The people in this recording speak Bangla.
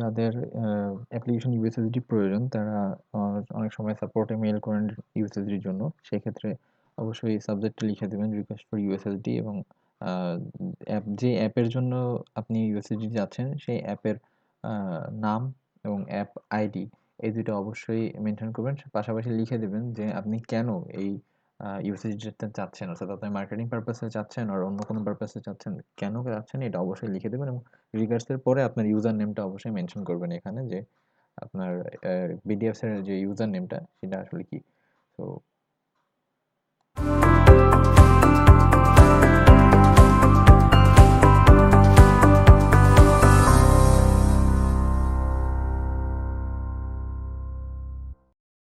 যাদের অ্যাপ্লিকেশন ইউএসএসডি প্রয়োজন তারা আ অনেক সময় সাপোর্টে মেইল করেন ইউএসএসডির জন্য। সেক্ষেত্রে অবশ্যই সাবজেক্টে লিখে দিবেন রিকোয়েস্ট ফর ইউএসএসডি এবং আ যে অ্যাপের জন্য আপনি ইউএসএসডি চাচ্ছেন সেই অ্যাপের আ নাম এবং অ্যাপ আইডি এই ২ টা অবশ্যই মেনশন করবেন। পাশাপাশি লিখে দিবেন যে আপনি কেন এই ইউএসএসডিটা চাচ্ছেন। অর্থাৎ আপনি মার্কেটিং পারপাস এ চাচ্ছেন আর অন্য কোনো পারপাস এ চাচ্ছেন। কেন চাচ্ছেন এটা অবশ্যই লিখে দিবেন এবং রিগার্স এর পরে আপনার ইউজার নেমটা অবশ্যই মেনশন করবেন এখানে যে আপনার বিডিএফস এর যে ইউজার নেমটা সেটা আসলে কি। তো